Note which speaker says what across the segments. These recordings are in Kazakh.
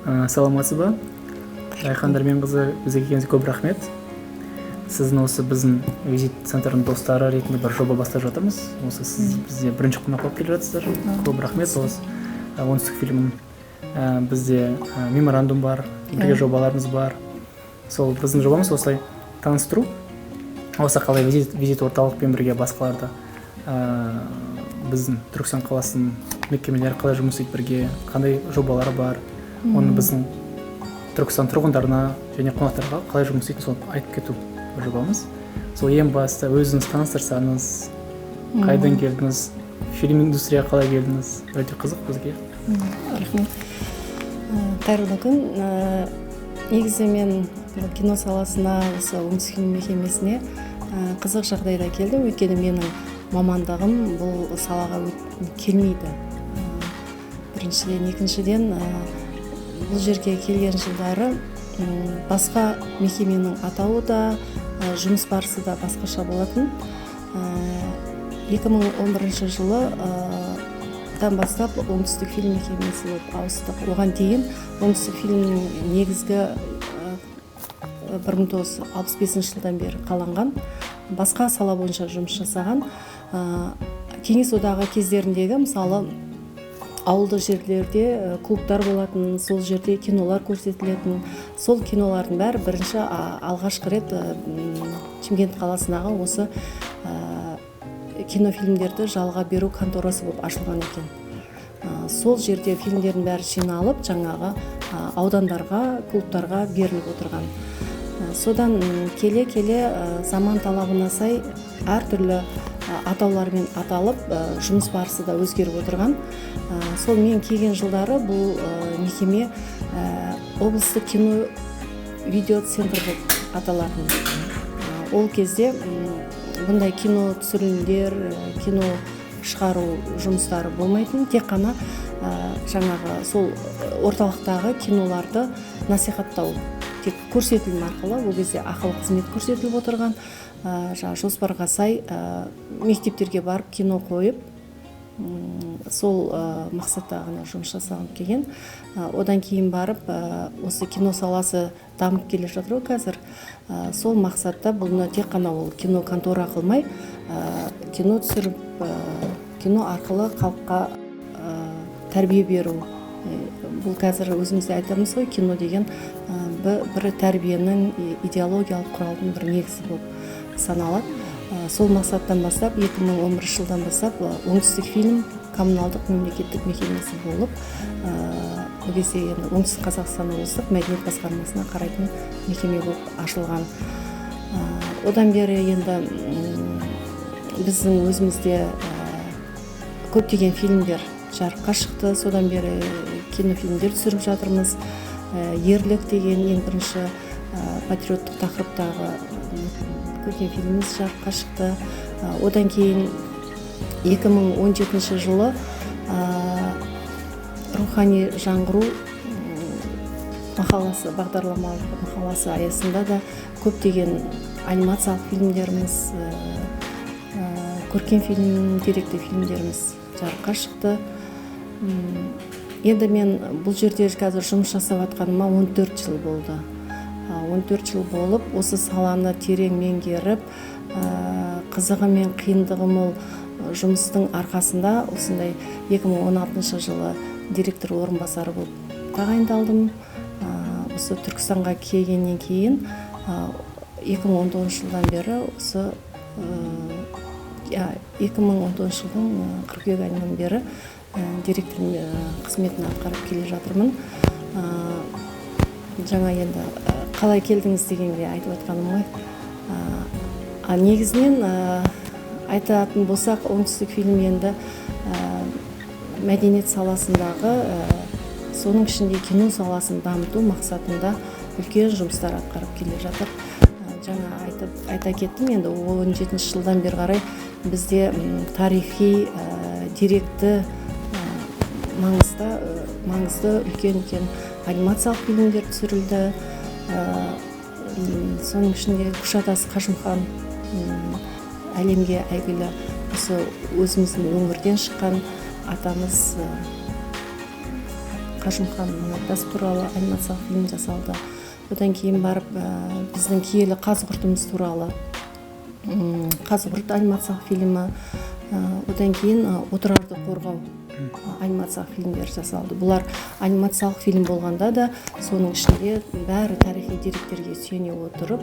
Speaker 1: Саламатсыз ба? Айхан Дәрменқызы, бізге келгеніңізге көп рахмет. Сіздің осы біздің визит центрдің достары ретінде бір жоба бастап жатырмыз. Осы сіз бізде бірінші қонақ болып келе жатсыздар. Көп рахмет. Осы оңтүстік фильмнің бізде меморандум бар, бірге жобаларымыз бар. Сол біздің жобамыз осылай таныстыру. Осы қалай визит орталықпен бірге басқаларды біздің Түркістан қаласының мекемелері қалай жұмыс істейді бірге, қандай жобалары бар, оны біздің Түркістан тұрғындарына және қонақтарға қалай жұмыс істейтінін соны айтып кету жобамыз. Сол ең басты өзіңіз таныстырсаңыз, қайдан келдіңіз, фильм индустрияға қалай келдіңіз, өте қызық бізге.
Speaker 2: Рахмет. Қайырлы күн. Негізі мен кино саласына, осы оңтүстік фильм мекемесіне қызық жағдайда келдім. Өйткені менің мамандығым бұл салаға келмейді. Біріншіден, екіншіден, бұл жерге келген жылдары басқа мекеменің атауы да, жұмыс барысы да басқаша болатын. 2011 жылы бастап оңтүстік фильм мекемесі болып ауыстық. Оған дейін оңтүстік фильмнің негізгі 1965 жылдан бері қаланған, басқа сала бойынша жұмыс жасаған. Кеңес одағы кездеріндегі, мысалы, ауылдық жерлерде клубтар болатын, сол жерде кинолар көрсетілетін, сол кинолардың бәрі бірінші алғашқы рет Шымкент қаласындағы осы кинофильмдерді жалға беру конторасы болып ашылған екен. Сол жерде фильмдердің бәрі жиналып, жаңағы аудандарға, клубтарға беріліп отырған. Содан келе-келе заман талабына сай әртүрлі атаулармен аталып, жұмыс барысы да өзгеріп отырған. Сол мен келген жылдары бұл мекеме облыстық кино видеоцентр болып аталатын. Ол кезде бұндай кино түсірілімдер, кино шығару жұмыстары болмайтын, тек қана жаңағы сол орталықтағы киноларды насихаттау, тек көрсетілім арқылы, ол кезде ақылы қызмет көрсетіліп отырған. Жоспарға сай мектептерге барып кино қойып, сол мақсатта ғана жұмыс жасалып келген. Одан кейін барып, осы кино саласы дамып келе жатыр қазір. Сол мақсатта бұны тек қана ол кино контора қылмай, кино түсіріп, кино арқылы халыққа тәрбие беру. Бұл қазір өзімізде айтамыз ғой, кино деген бір тәрбиенің идеологиялық құралдың бір негізі болып саналады. Сол мақсаттан бастап 2011 жылдан бастап оңтүстік фильм коммуналдық мемлекеттік мекемесі болып, ол кезде оңтүстік Қазақстан облыстық мәдениет басқармасына қарайтын мекеме болып ашылған. Одан бері енді біздің өзімізде көптеген фильмдер жарыққа шықты. Содан бері кинофильмдер түсіріп жатырмыз. Ерлік деген ең бірінші патриоттық тақырыптағы көркем фильміміз жарыққа шықты. Одан кейін 2017 жылы рухани жаңғыру мақаласы, бағдарламалық мақаласы аясында да көптеген анимациялық фильмдеріміз, көркем фильм, деректі фильмдеріміз жарыққа шықты. Енді мен бұл жерде қазір жұмыс жасап жатқаныма 14 жыл болды. 14 жыл болып, осы саланы терең меңгеріп, қызығы мен қиындығы мол жұмыстың арқасында осындай 2016 жылы директор орынбасары болып тағайындалдым. Осы Түркістанға келгеннен кейін 2019 жылдан бері осы 2019 жылдың қыркүйек айынан бері директор қызметін атқарып келе жатырмын. Жаңа енді қалай келдіңіз дегенге айтып жатқаным ғой. Негізінен айтатын болсақ, оңтүстік фильм енді мәдениет саласындағы, соның ішінде кино саласын дамыту мақсатында үлкен жұмыстар атқарып келе жатыр. Жаңа айта кеттім, енді 17 жылдан бері қарай бізде тарихи, деректі, маңызды үлкен анимациялық фильмдер түсірілді. Соның ішінде Күшатас Қажымхан әлемге әйгілі, осы өзіміздің өңірден шыққан атамыз Қажымхан Манатас туралы анимациялық фильм жасалды. Одан кейін барып біздің киелі қазығұртымыз туралы қазығұрт анимациялық фильмі, одан кейін отырарды қорғау анимациялық фильмдер жасалды. Бұлар анимациялық фильм болғанда да соның ішінде бәрі тарихи деректерге сүйене отырып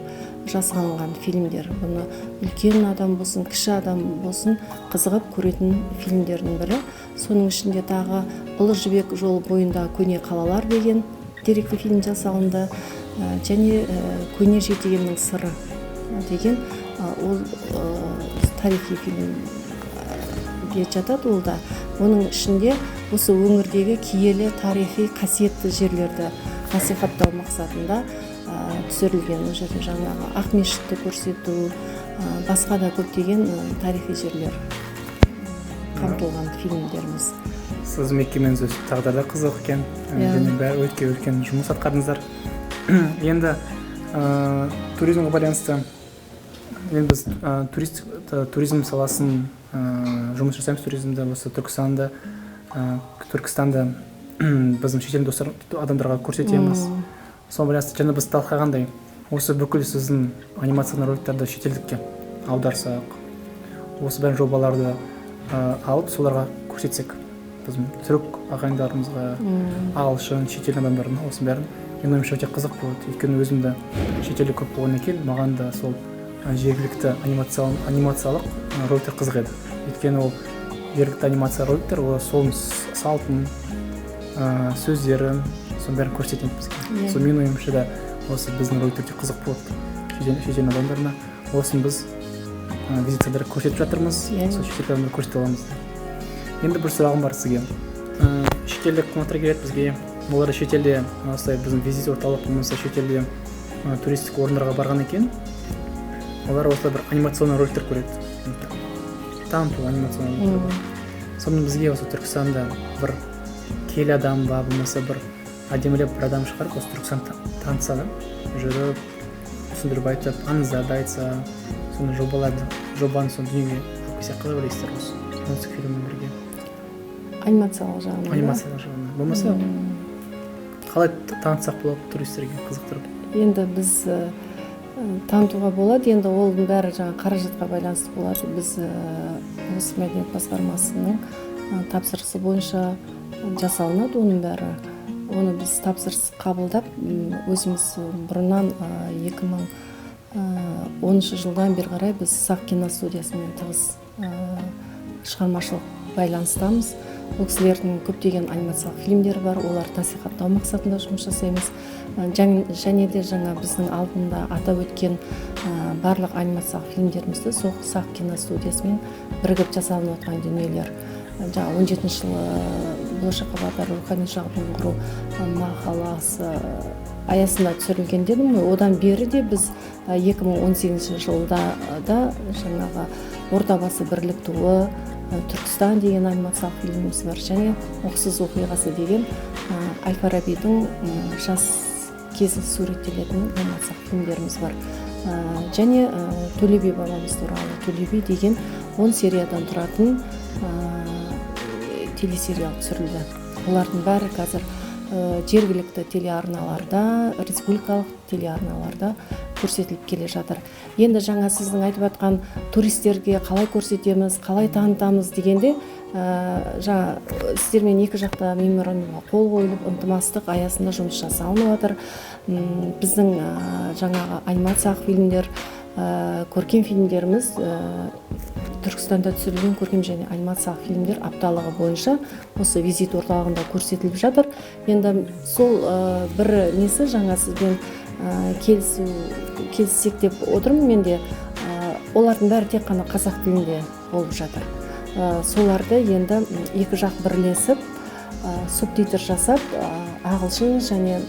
Speaker 2: жасалған фильмдер. Бұны үлкен адам болсын, кіші адам болсын қызығып көретін фильмдердің бірі. Соның ішінде тағы Ұлы Жібек жолы бойында көне қалалар деген деректі фильм жасалынды, және көне жетегеннің сыры деген ол тарихи фильмге жатады. Ол да оның ішінде осы өңірдегі киелі тарихи қасиетті жерлерді насихаттау мақсатында түсірілген. Ол жерде жаңағы Ақмешітті көрсету, басқа да көптеген тарихи жерлер қамтылған фильмдеріміз.
Speaker 1: Сіз мекеменіз өз тағдырда қызық екен, және бәрі өте үлкен жұмыс атқардыңыздар. Енді туризмге байланысты біз туризм саласын жұмыс жасаймыз. Туризмді осы Түркістанды біздің шетел достар адамдарға көрсетеміз. Соған байланысты және біз талқылағандай, осы бүкіл сіздің анимациялық роликтерді шетелдікке аударсақ, осы бәрін жобаларды алып соларға көрсетсек, біздің түрік ағайындарымызға, ағылшын, шетел адамдарына осы бәрін, менің ойымша өте қызық болады. Өйткені өзімді шетелде көп болғаннан кейін маған да сол жергілікті анимациялық роликтер қызық еді. Өйткені ол жергілікті анимация роликтер, ол сол салтын, сөздерін, соның бәрін көрсетеді бізге. Сол менің ойымша да осы біздің роликтер өте қызық болады шетел адамдарына. Осын біз визиттерді көрсетіп жатырмыз, сол шетел адамдарды көрсете аламыз. Енді бір сұрағым бар сізге. Шетелдік қонақтар келеді бізге, олар шетелде осылай біздің визит орталық болмаса шетелде туристік орындарға барған екен, олар осылай бір анимационный роликтер көреді. Таныту анимационный роликтер. Сонымен бізге осы Түркістанда бір келі адам ба, болмаса бір әдемілеп бір адам шығарып, осы Түркістанды танытса да, жүріп, түсіндіріп айтып, аңыздарды айтса, соны жобаны соны дүниеге алып келсе қалай ойлайсыздар осы оңтүстік фильммен бірге?
Speaker 2: Анимациялық жағынан.
Speaker 1: Анимациялық жағынан. Болмаса қалай танытсақ болады туристерге қызықтырып?
Speaker 2: Енді біз танытуға болады, енді ол бәрі жаңа қаражатқа байланысты болады. Біз осы мәдениет басқармасының тапсырысы бойынша жасалынады оның бәрі. Оны біз тапсырыс қабылдап, өзіміз бұрыннан 2010 жылдан бері қарай біз Сақ киностудиясымен тығыз шығармашылық байланыстамыз. Ол кісілердің көптеген анимациялық фильмдері бар, олар насихаттау мақсатында жұмыс жасаймыз. Және де жаңа біздің алдында атап өткен барлық анимациялық фильмдерімізді сол Сақ киностудиясымен бірігіп жасалынып отқан дүниелер. Жаңа 17 жылы болашаққа бағдар рухани жаңғыру мақаласы аясында түсірілген дедім ғой. Одан бері де біз 2018 жылда да жаңағы Ордабасы бірлік туы, Түркістан деген анимациялық фильміміз бар, және Оқсыз оқиғасы деген Әл-Фарабидің жас кезі суреттелетін анимациялық фильмдеріміз бар. Және Төле би бабамыз туралы Төле би деген 10 сериядан тұратын телесериал түсірілді. Олардың бәрі қазір жергілікті телеарналарда, республикалық телеарналарда көрсетіліп келе жатыр. Енді жаңа сіздің айтып жатқан туристерге қалай көрсетеміз, қалай танытамыз дегенде, жаңа сіздермен екі жақта меморандумға қол қойылып, ынтымақтастық аясында жұмыс жасалынып жатыр. Біздің жаңағы анимациялық фильмдер, көркем фильмдеріміз, Түркістанда түсірілген көркем және анимациялық фильмдер апталығы бойынша осы визит орталығында көрсетіліп жатыр. Енді сол бір несі жаңа сізбен келіссек деп отырмын менде. Олардың бәрі тек қана қазақ тілінде болып жатыр. Соларды енді екі жақ бірлесіп, субтитр жасап, ағылшын және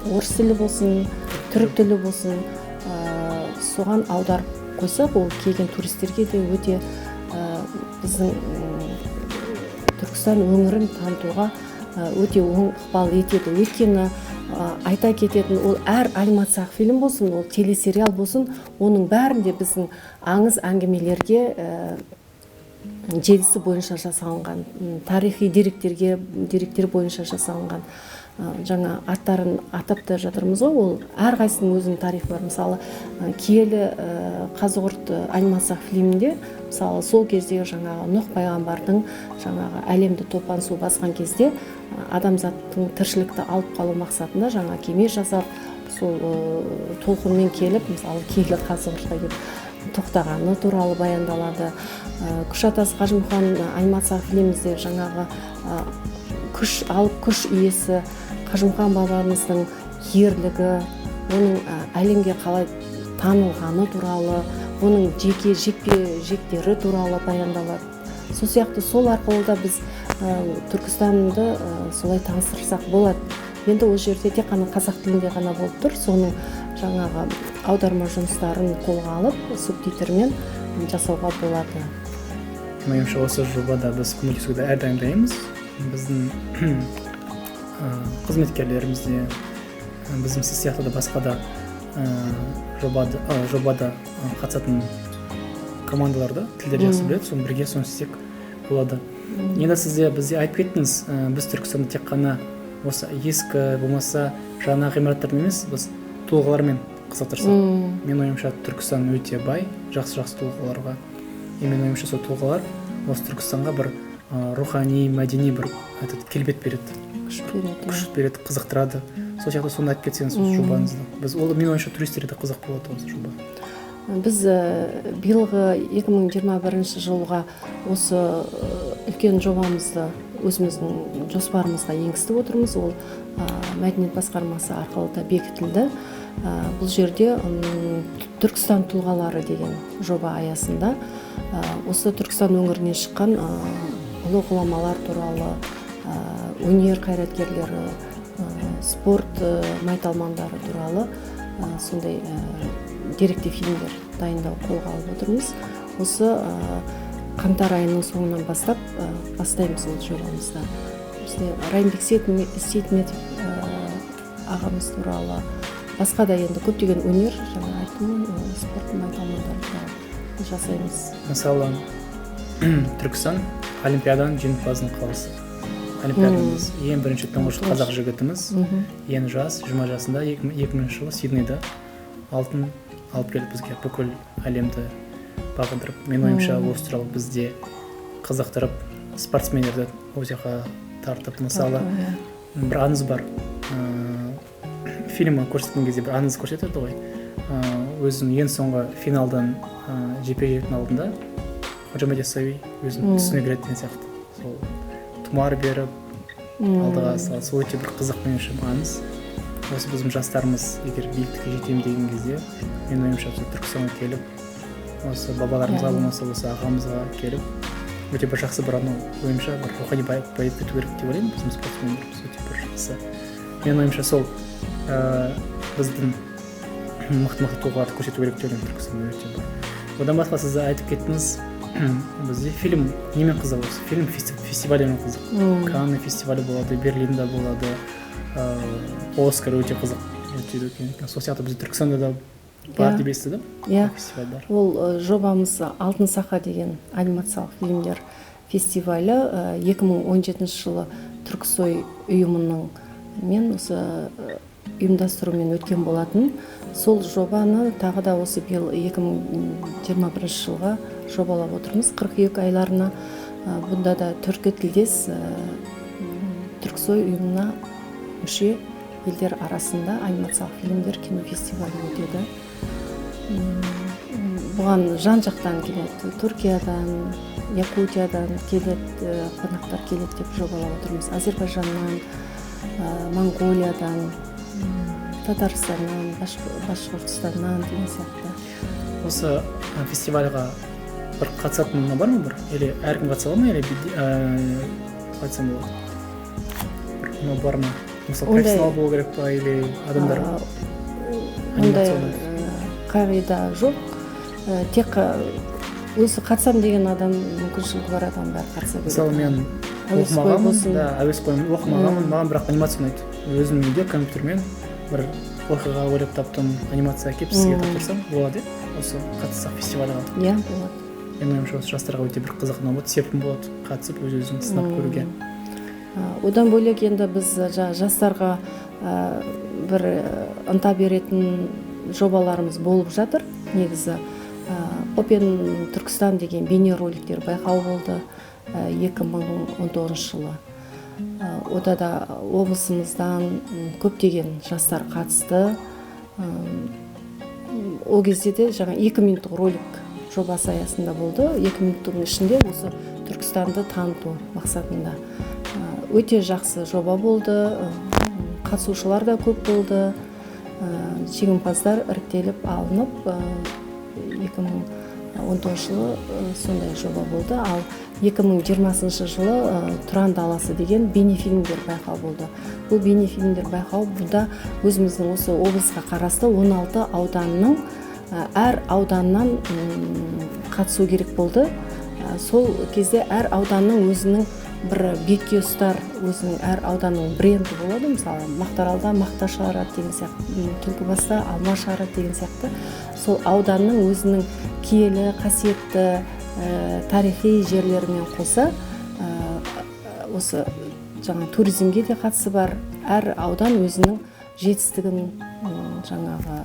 Speaker 2: орыс тілі болсын, түрік тілі болсын, соған аударып қойсақ, ол келген туристерге де өте біздің Түркістан өңірін танытуға өте оң ықпал етеді. Өйткені айта кететін, ол әр анимациялық фильм болсын, ол телесериал болсын, оның бәрінде біздің аңыз әңгімелерге желісі бойынша жасалынған, тарихи деректер бойынша жасалынған жаңа аттарын атап та жатырмыз ғой. Ол әрқайсының өзінің тарихы бар. Мысалы киелі Қазығұрт анимациялық фильмінде мысалы сол кездегі жаңағы Нұх пайғамбардың жаңағы әлемді топан су басқан кезде адамзаттың тіршілікті алып қалу мақсатында жаңа кеме жасап, сол толқынмен келіп, мысалы киелі Қазығұртқа келіп тоқтағаны туралы баяндалады. Күш атасы Қажымұқан анимациялық фильмімізде жаңағы күш иесі Қажымұқан бабамыздың ерлігі, оның әлемге қалай танылғаны туралы, оның жекпе-жектері туралы баяндалады. Сол сияқты сол арқылы да біз Түркістанды солай таныстырсақ болады. Енді ол жерде тек қана қазақ тілінде ғана болып тұр. Соның жаңағы аударма жұмыстарын қолға алып, субтитрмен жасауға болады.
Speaker 1: Меніңше осы жобада біз көмектесуді әрдайым дайынбыз. Біздің қызметкерлерімізде, біздің сіз сияқты да басқа да жобада қатысатын командаларда тілдер жақсы біледі, соны бірге соны істесек болады. Енді сізде бізде айтып кеттіңіз, біз Түркістанда тек қана осы ескі болмаса жаңа ғимараттармен емес, біз тұлғалармен қызықтырсақ. Мен ойымша Түркістан өте бай, жақсы тұлғаларға. Мен ойымша сол тұлғалар осы Түркістанға бір рухани, мәдени бір келбет береді. Күш береді, қызықтырады. Сол сияқты соны айтып кетсеңіз жобаңызды. Мен ойымша туристерге қызық болады осы жоба.
Speaker 2: Біз биылғы 2021 жылға осы үлкен жобамызды өзіміздің жоспарымызға енгізіп отырмыз. Ол мәдениет басқармасы арқылы да бекітілді. Бұл жерде Түркістан тұлғалары деген жоба аясында осы Түркістан өңірінен шыққан ұлы ғұламалар туралы, өнер қайраткерлері, спорт майталмандары туралы сондай деректі фильмдер дайындау қолға алып отырмыз. Осы қаңтар айының соңынан бастаймыз ол жобамызда. Бізде Райымбек Сейтметов ағамыз туралы, басқа да енді көптеген өнер, жаңа айттым, спорт майталмандары туралы жасаймыз.
Speaker 1: Мысалы, Түркістан Олимпиаданың жеңімпазының қаласы. Олимпиадамыз ең бірінші тұңғыш қазақ жігітіміз, ең жас, 20 жасында 2000 жылы Сиднейде алтын алып келіп бізге бүкіл әлемді бағындырып. Мен ойымша осы туралы бізде қызықтырып, спортсмендерді ол жаққа тартып. Мысалы, бір аңыз бар. Фильмі көрсеткен кезде бір аңыз көрсетеді ғой. Өзінің ең соңғы финалдан жекпе-жектің алдында Ходжамед Яссауи өзінің түсіне кіреді деген сияқты. Сол тұмар беріп, алдыға салып, сол өте бір қызық мен үшін аңыз. Осы біздің жастарымыз егер биіктікке жетемін деген кезде, мен ойымша Түркістанға келіп, осы бабаларымызға болмаса осы ағамызға келіп, өте бір жақсы бір ойымша бір рухани байып кету керек деп ойлаймын. Біздің спортсмендеріміз өте бір жақсы. Мен ойымша сол біздің мықты тұлғаларды көрсету керек деп ойлаймын Түркістанда өте бар. Одан басқа сіз айтып кеттіңіз, бізде фильм немен қызық осы? Фильм фестивалімен қызық. Канн фестивалі болады, Берлинде болады, Оскар өте қызық. Сол сияқты бізде Түркістанда да бар деп естідім. Фестивальдар.
Speaker 2: Ол жобамыз Алтын Сақа деген анимациялық фильмдер фестивалі 2017 жылы Түрксой ұйымының мен осы ұйымдастырумен өткен болатын. Сол жобаны тағы да осы биыл 2021 жылға жобалап отырмыз. 42 айларына бұнда да түркі тілдес Түрксой ұйымына мүше елдер арасында анимациялық фильмдер кинофестивалі өтеді. Бұған жан-жақтан келеді, Түркиядан, Якутиядан келеді, қонақтар келеді деп жобалап отырмыз. Азербайжаннан, Монғолиядан, Татарстаннан, Башқұртстаннан деген сияқты.
Speaker 1: Осы фестивальға бір қатысатын бар ма бір? Или әркім қатыса ала ма? Или қатысам болады? Бар ма? Мысалы, профессионал болу керек па? Или адамдар?
Speaker 2: Ондай қағида жоқ. Тек өзі қатысам деген адам, мүмкіншілігі бар адам бәрі қатыса береді.
Speaker 1: Мысалы, мен оқымағанмын, маған бірақ анимация ұнайды. Өзім үйде компьютермен бір оқиға ойлап таптым, анимация әкеп сізге тапсырсам болады, осы қатыссақ фестивальға.
Speaker 2: Иә, болады.
Speaker 1: менің ойымша осы жастарға өте бір қызық болады, серпін болады қатысып өз өзін сынап көруге.
Speaker 2: Одан бөлек енді біз жастарға бір ынта беретін жобаларымыз болып жатыр. Негізі Open Түркістан деген бейнероликтер байқауы болды 2019 жылы. Ода да облысымыздан көптеген жастар қатысты. Ол кезде де жаңа 2 минуттық ролик жобасы аясында болды. 2 минуттың ішінде осы Түркістанды таныту мақсатында. Өте жақсы жоба болды. Қатысушылар да көп болды. Жеңімпаздар іріктеліп алынып 2019 жылы сондай жоба болды. Ал 2020 жылы Тұран даласы деген бейнефильмдер байқауы болды. Бұл бейнефильмдер байқауы бұнда өзіміздің осы облысқа қарасты 16 ауданның әр ауданнан қатысу керек болды. Сол кезде әр ауданның өзінің бір бетке ұстар, өзінің әр ауданның бренді болады. Мысалы, Мақтааралда мақта шығарады деген сияқты, Түлкібаста алма шығарады деген сияқты. Сол ауданның өзінің киелі, қасиетті, тарихи жерлерімен қоса осы жаңа туризмге де қатысы бар. Әр аудан өзінің жетістігін жаңағы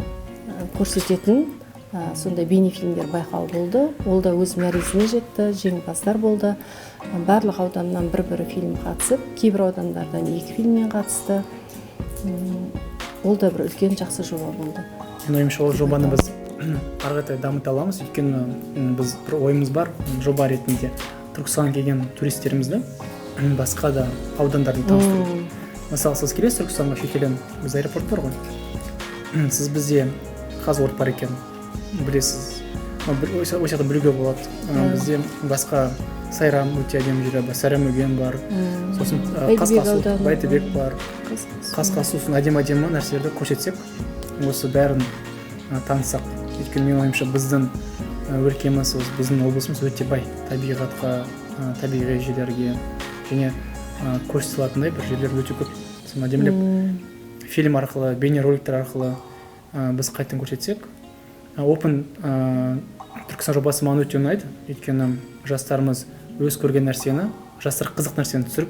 Speaker 2: көрсететін сондай бейнефильмдер байқауы болды. Ол да өз мәресіне жетті, жеңімпаздар болды. Барлық ауданнан бір фильм қатысып, кейбір аудандардан 2 фильммен қатысты. Ол да бір үлкен жақсы жоба болды.
Speaker 1: Менің ойымша ол жобаны біз ары қарай дамыта аламыз, өйткені біз бір ойымыз бар, жоба ретінде Түркістанға келген туристерімізді басқа да аудандарды таныстыру. Мысалы, сіз келесіз Түркістанға шетелден, біз аэропорт бар ғой. Сіз бізде Қазығұрт бар екен, білесіз. Осы жақта білуге болады. Бізде басқа Сайрам өте әдемі жері бар, Сарымөген бар, сосын Қасқасу, Байтөбек бар. Қасқасусын әдемі нәрселерді көрсетсек, осы бәрін танысақ. Өйткені менің ойымша біздің өлкеміз, біздің облысымыз өте бай табиғатқа, табиғи жерлерге және көрсете алатындай бір жерлер өте көп. Әдемілеп фильм арқылы, бейнероликтер арқылы біз қайтын көрсетсек. Open Түркістан жобасы маған өте ұнайды, өйткені жастарымыз өз көрген нәрсені, жастар қызық нәрсені түсіріп,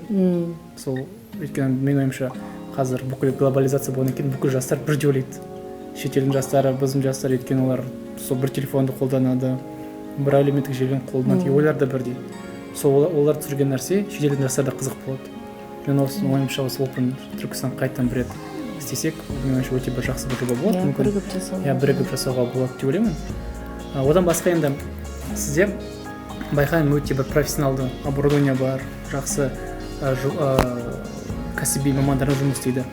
Speaker 1: сол өйткені менің ойымша қазір бүкіл глобализация болғаннан кейін бүкіл жастар бірдей ойлайды. Шетелдің жастары, біздің жастар, өйткені олар сол бір телефонды қолданады, бір әлеуметтік желіні қолданады, олар да бірдей. Сол олар түсірген нәрсе шетелдің жастарда қызық болады. Мен осы ойымша осы Open Түркістан қайтадан бір рет істесек, менің ойымша өте бір жақсы бір жоба болады. Бірігіп жасауға болады деп ойлаймын. Одан басқа енді сізде байқаймын өте бір профессионалды оборудование бар, жақсы кәсіби мамандар жұмыс істейді.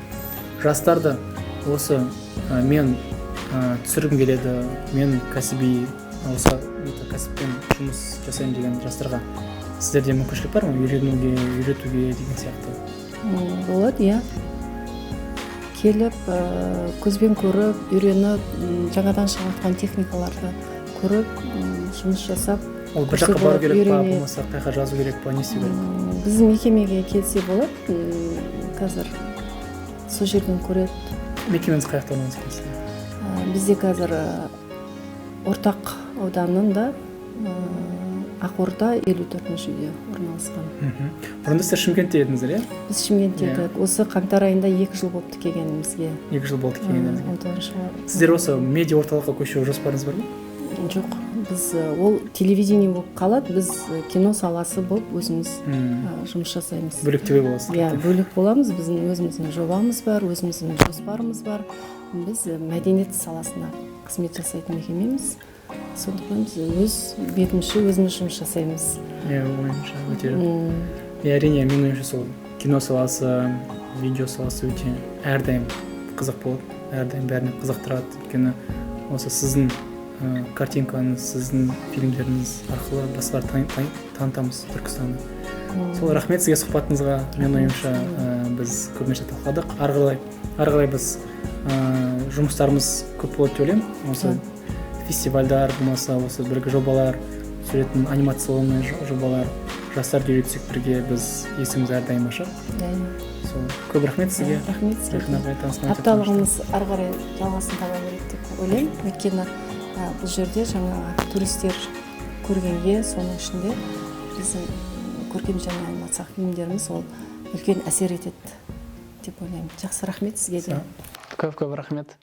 Speaker 1: Жастарды осы мен түсіргім келеді, мен кәсіби осы кәсіппен жұмыс жасаймын деген жастарға сіздерде мүмкіншілік бар ма? Үйретуге деген сияқты.
Speaker 2: Болады, иә. Келіп, көзбен көріп, үйреніп, жаңадан шығатын техникаларды көріп, жұмыс жасап,
Speaker 1: ол бір жаққа бару керек па, болмаса қайға жазу керек па, не істеу керек?
Speaker 2: Біздің мекемеге келсе болады, қазір сол жерден көреді.
Speaker 1: Мекемеңіз қай жақта орналасқан?
Speaker 2: Бізде қазір Ортақ ауданында Ақорда 54-ші үйде орналасқан.
Speaker 1: Бұрында сіздер Шымкентте едіңіздер, иә?
Speaker 2: Біз Шымкентте едік. Осы қаңтар айында 2 жыл болыпты келгенімізге.
Speaker 1: 2 жыл болды келгеніңізге.
Speaker 2: 19-шы.
Speaker 1: Сіздер осы медиа орталыққа көшу жоспарыңыз бар ма?
Speaker 2: Жоқ, біз ол телевидение болып қалады, біз кино саласы болып өзіміз жұмыс жасаймыз.
Speaker 1: Бөлектеу боласыз.
Speaker 2: Иә, бөлек боламыз. Біздің өзіміздің жобамыз бар, өзіміздің жоспарымыз бар. Біз мәдениет саласына қызмет жасайтын мекемеміз. Сондықтан біз өз бетімізше өзіміз жұмыс жасаймыз.
Speaker 1: Иә, ойымша өте. Әрине, менің ойымша сол кино саласы, видео саласы өте әрдайым қызық болады, әрдайым бәріне қызықтырады. Өйткені осы сіздің картинкаңыз, сіздің фильмдеріңіз арқылы басқалар танытамыз Түркістанды. Сол рахмет сізге сұхбатыңызға. Менің ойымша біз көбінесе талқыладық. Ары қарай біз жұмыстарымыз көп болады деп ойлаймын. Осы фестивальдар болмаса, осы бірге жобалар, суретін анимационный жобалар, жастарды үйретсек бірге біз есіміз әрдайым ашық. Сол көп рахмет сізге.
Speaker 2: Рахмет сізге. Апталығымыз ары қарай жалғасын таба береді деп ойлаймын. Өйткені бұл жерде жаңа туристер көргенге, соның ішінде біздің көркем және анимациялық фильмдеріміз ол үлкен әсер етеді деп ойлаймын. Жақсы, рахмет сізге де.
Speaker 1: Көп рахмет.